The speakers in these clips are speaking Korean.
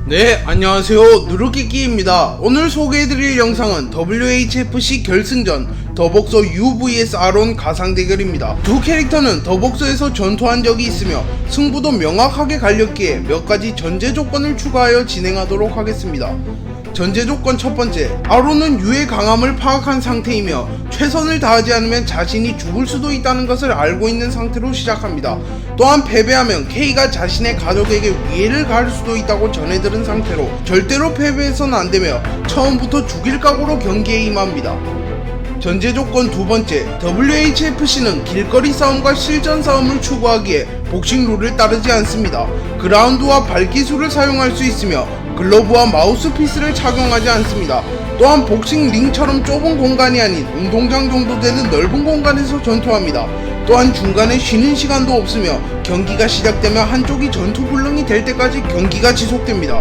네, 안녕하세요. 누르끼끼입니다. 오늘 소개해드릴 영상은 WHFC 결승전 더복서 U vs 아론 가상 대결입니다. 두 캐릭터는 더복서에서 전투한 적이 있으며 승부도 명확하게 갈렸기에 몇 가지 전제 조건을 추가하여 진행하도록 하겠습니다. 전제 조건 첫 번째, 아론은 U의 강함을 파악한 상태이며 최선을 다하지 않으면 자신이 죽을 수도 있다는 것을 알고 있는 상태로 시작합니다. 또한 패배하면 K가 자신의 가족에게 위해를 가할 수도 있다고 전해들은 상태로 절대로 패배해서는 안되며 처음부터 죽일 각오로 경기에 임합니다. 전제 조건 두 번째, WHFC는 길거리 싸움과 실전 싸움을 추구하기에 복싱 룰을 따르지 않습니다. 그라운드와 발기술을 사용할 수 있으며 글러브와 마우스피스를 착용하지 않습니다. 또한 복싱 링처럼 좁은 공간이 아닌 운동장 정도 되는 넓은 공간에서 전투합니다. 또한 중간에 쉬는 시간도 없으며 경기가 시작되면 한쪽이 전투불능이 될 때까지 경기가 지속됩니다.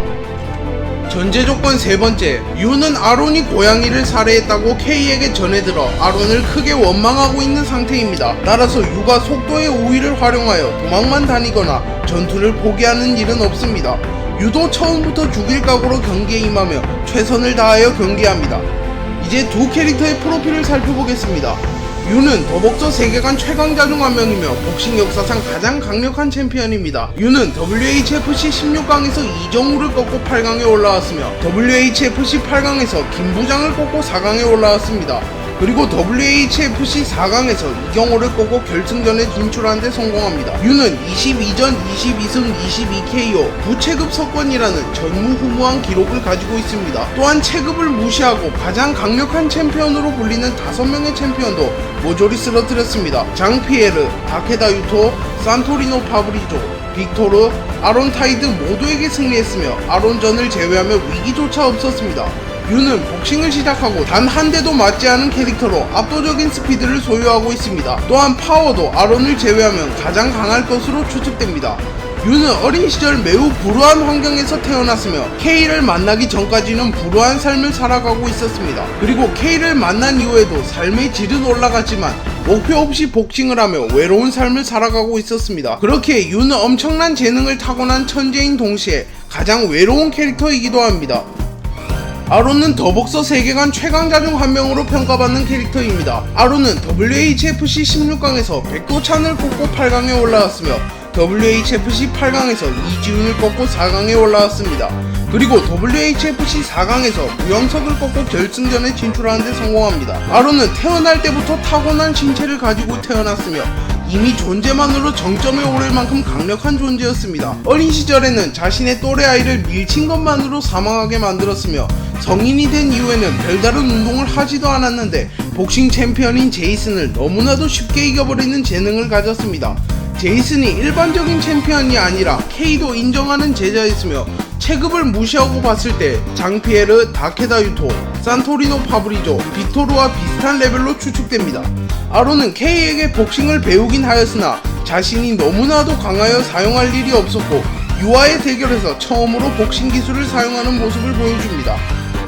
전제 조건 세 번째, U는 아론이 고양이를 살해했다고 K에게 전해들어 아론을 크게 원망하고 있는 상태입니다. 따라서 U가 속도의 우위를 활용하여 도망만 다니거나 전투를 포기하는 일은 없습니다. U도 처음부터 죽일 각오로 경기에 임하며 최선을 다하여 경기합니다. 이제 두 캐릭터의 프로필을 살펴보겠습니다. U는 더복서 세계관 최강자 중 한 명이며 복싱 역사상 가장 강력한 챔피언입니다. U는 WHFC 16강에서 이정우를 꺾고 8강에 올라왔으며 WHFC 8강에서 김부장을 꺾고 4강에 올라왔습니다. 그리고 WHFC 4강에서 이경호를 꺾고 결승전에 진출하는 데 성공합니다. U는 22전 22승 22KO 부체급 석권이라는 전무후무한 기록을 가지고 있습니다. 또한 체급을 무시하고 가장 강력한 챔피언으로 불리는 5명의 챔피언도 모조리 쓰러뜨렸습니다. 장피에르, 다케다 유토, 산토리노 파브리조, 빅토르, 아론 타이드 모두에게 승리했으며 아론전을 제외하며 위기조차 없었습니다. U는 복싱을 시작하고 단 한 대도 맞지 않은 캐릭터로 압도적인 스피드를 소유하고 있습니다. 또한 파워도 아론을 제외하면 가장 강할 것으로 추측됩니다. U는 어린 시절 매우 불우한 환경에서 태어났으며 K를 만나기 전까지는 불우한 삶을 살아가고 있었습니다. 그리고 K를 만난 이후에도 삶의 질은 올라갔지만 목표 없이 복싱을 하며 외로운 삶을 살아가고 있었습니다. 그렇기에 U는 엄청난 재능을 타고난 천재인 동시에 가장 외로운 캐릭터이기도 합니다. 아론은 더복서 세계관 최강자 중 한 명으로 평가받는 캐릭터입니다. 아론은 WHFC 16강에서 백도찬을 꺾고 8강에 올라왔으며 WHFC 8강에서 이지훈을 꺾고 4강에 올라왔습니다. 그리고 WHFC 4강에서 무영석을 꺾고 결승전에 진출하는 데 성공합니다. 아론은 태어날 때부터 타고난 신체를 가지고 태어났으며 이미 존재만으로 정점에 오를 만큼 강력한 존재였습니다. 어린 시절에는 자신의 또래 아이를 밀친 것만으로 사망하게 만들었으며 성인이 된 이후에는 별다른 운동을 하지도 않았는데 복싱 챔피언인 제이슨을 너무나도 쉽게 이겨버리는 재능을 가졌습니다. 제이슨이 일반적인 챔피언이 아니라 K도 인정하는 제자였으며 체급을 무시하고 봤을 때 장피에르, 다케다 유토, 산토리노 파브리조, 빅토르와 비슷한 레벨로 추측됩니다. 아론은 K에게 복싱을 배우긴 하였으나 자신이 너무나도 강하여 사용할 일이 없었고 U와의 대결에서 처음으로 복싱 기술을 사용하는 모습을 보여줍니다.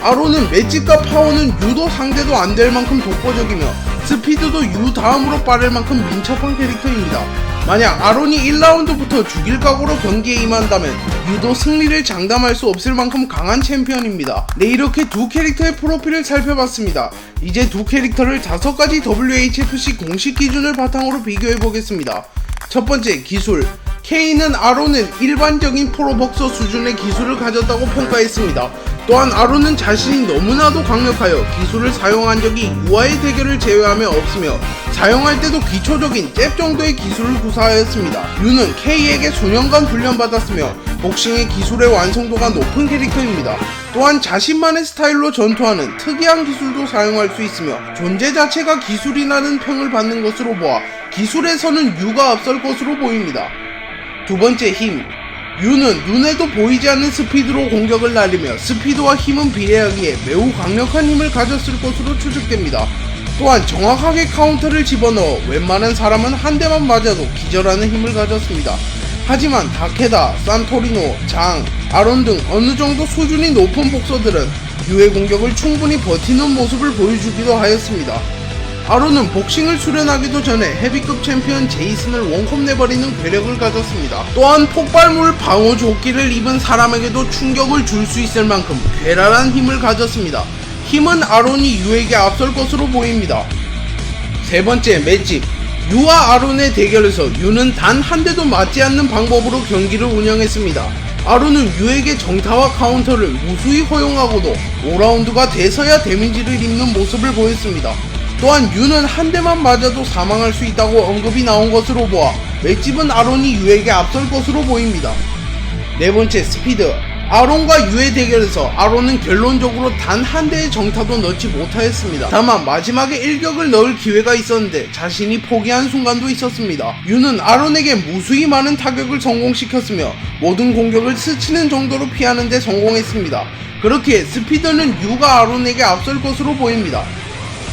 아론은 맷집과 파워는 U도 상대도 안 될 만큼 독보적이며 스피드도 U 다음으로 빠를 만큼 민첩한 캐릭터입니다. 만약 아론이 1라운드부터 죽일 각오로 경기에 임한다면 U도 승리를 장담할 수 없을 만큼 강한 챔피언입니다. 네, 이렇게 두 캐릭터의 프로필을 살펴봤습니다. 이제 두 캐릭터를 5가지 WHFC 공식 기준을 바탕으로 비교해보겠습니다. 첫 번째, 기술. K는 아론은 일반적인 프로복서 수준의 기술을 가졌다고 평가했습니다. 또한 아론은 자신이 너무나도 강력하여 기술을 사용한 적이 U와의 대결을 제외하며 없으며 사용할 때도 기초적인 잽 정도의 기술을 구사하였습니다. U는 K에게 수년간 훈련받았으며 복싱의 기술의 완성도가 높은 캐릭터입니다. 또한 자신만의 스타일로 전투하는 특이한 기술도 사용할 수 있으며 존재 자체가 기술이라는 평을 받는 것으로 보아 기술에서는 U가 앞설 것으로 보입니다. 두 번째, 힘. U는 눈에도 보이지 않는 스피드로 공격을 날리며 스피드와 힘은 비례하기에 매우 강력한 힘을 가졌을 것으로 추측됩니다. 또한 정확하게 카운터를 집어넣어 웬만한 사람은 한 대만 맞아도 기절하는 힘을 가졌습니다. 하지만 다케다, 산토리노, 장, 아론 등 어느 정도 수준이 높은 복서들은 U의 공격을 충분히 버티는 모습을 보여주기도 하였습니다. 아론은 복싱을 수련하기도 전에 헤비급 챔피언 제이슨을 원컵 내버리는 괴력을 가졌습니다. 또한 폭발물 방어 조끼를 입은 사람에게도 충격을 줄 수 있을 만큼 괴랄한 힘을 가졌습니다. 힘은 아론이 유에게 앞설 것으로 보입니다. 세 번째, 맷집. 유와 아론의 대결에서 유는 단 한 대도 맞지 않는 방법으로 경기를 운영했습니다. 아론은 유에게 정타와 카운터를 무수히 허용하고도 5라운드가 돼서야 데미지를 입는 모습을 보였습니다. 또한 유는 한 대만 맞아도 사망할 수 있다고 언급이 나온 것으로 보아 맷집은 아론이 유에게 앞설 것으로 보입니다. 네 번째, 스피드. 아론과 유의 대결에서 아론은 결론적으로 단 한 대의 정타도 넣지 못하였습니다. 다만 마지막에 일격을 넣을 기회가 있었는데 자신이 포기한 순간도 있었습니다. 유는 아론에게 무수히 많은 타격을 성공시켰으며 모든 공격을 스치는 정도로 피하는 데 성공했습니다. 그렇기에 스피드는 유가 아론에게 앞설 것으로 보입니다.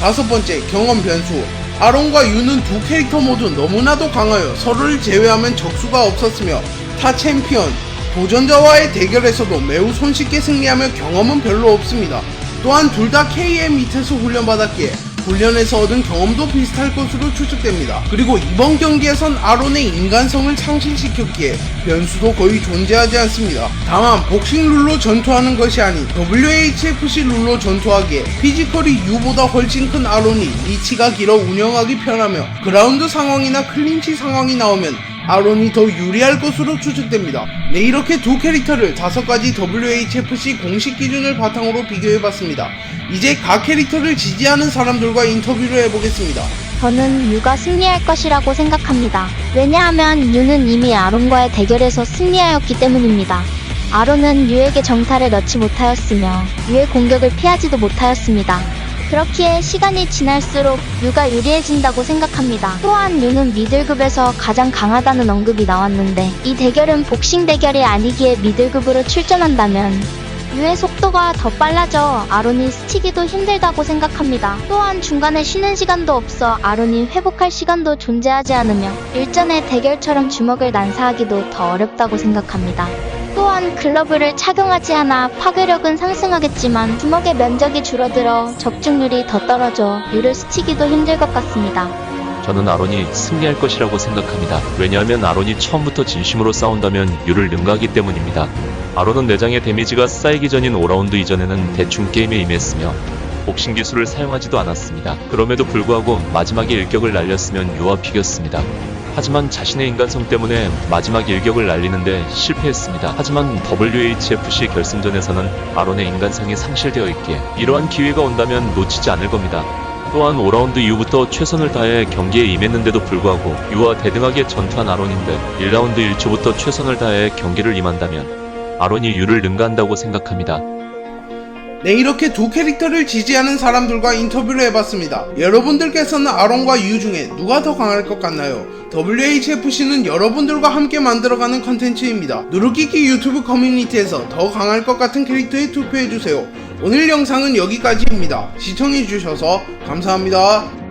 다섯 번째, 경험 변수. 아론과 유는 두 캐릭터 모두 너무나도 강하여 서로를 제외하면 적수가 없었으며 타 챔피언, 도전자와의 대결에서도 매우 손쉽게 승리하며 경험은 별로 없습니다. 또한 둘 다 KM 밑에서 훈련받았기에 훈련에서 얻은 경험도 비슷할 것으로 추측됩니다. 그리고 이번 경기에선 아론의 인간성을 상실시켰기에 변수도 거의 존재하지 않습니다. 다만 복싱 룰로 전투하는 것이 아닌 WHFC 룰로 전투하기에 피지컬이 유보다 훨씬 큰 아론이 리치가 길어 운영하기 편하며 그라운드 상황이나 클린치 상황이 나오면 아론이 더 유리할 것으로 추측됩니다. 네, 이렇게 두 캐릭터를 5가지 WHFC 공식 기준을 바탕으로 비교해봤습니다. 이제 각 캐릭터를 지지하는 사람들과 인터뷰를 해보겠습니다. 저는 유가 승리할 것이라고 생각합니다. 왜냐하면 유는 이미 아론과의 대결에서 승리하였기 때문입니다. 아론은 유에게 정타를 넣지 못하였으며 유의 공격을 피하지도 못하였습니다. 그렇기에 시간이 지날수록 유가 유리해진다고 생각합니다. 또한 유는 미들급에서 가장 강하다는 언급이 나왔는데 이 대결은 복싱 대결이 아니기에 미들급으로 출전한다면 유의 속도가 더 빨라져 아론이 스치기도 힘들다고 생각합니다. 또한 중간에 쉬는 시간도 없어 아론이 회복할 시간도 존재하지 않으며 일전의 대결처럼 주먹을 난사하기도 더 어렵다고 생각합니다. 또한 글러브를 착용하지 않아 파괴력은 상승하겠지만 주먹의 면적이 줄어들어 적중률이 더 떨어져 유를 스치기도 힘들 것 같습니다. 저는 아론이 승리할 것이라고 생각합니다. 왜냐하면 아론이 처음부터 진심으로 싸운다면 유를 능가하기 때문입니다. 아론은 내장의 데미지가 쌓이기 전인 5라운드 이전에는 대충 게임에 임했으며 복싱 기술을 사용하지도 않았습니다. 그럼에도 불구하고 마지막에 일격을 날렸으면 유와 비겼습니다. 하지만 자신의 인간성 때문에 마지막 일격을 날리는데 실패했습니다. 하지만 WHFC 결승전에서는 아론의 인간성이 상실되어 있기에 이러한 기회가 온다면 놓치지 않을 겁니다. 또한 5라운드 이후부터 최선을 다해 경기에 임했는데도 불구하고 유와 대등하게 전투한 아론인데 1라운드 1초부터 최선을 다해 경기를 임한다면 아론이 유를 능가한다고 생각합니다. 네, 이렇게 두 캐릭터를 지지하는 사람들과 인터뷰를 해봤습니다. 여러분들께서는 아론과 유 중에 누가 더 강할 것 같나요? WHFC는 여러분들과 함께 만들어가는 컨텐츠입니다. 누르끼기 유튜브 커뮤니티에서 더 강할 것 같은 캐릭터에 투표해주세요. 오늘 영상은 여기까지입니다. 시청해주셔서 감사합니다.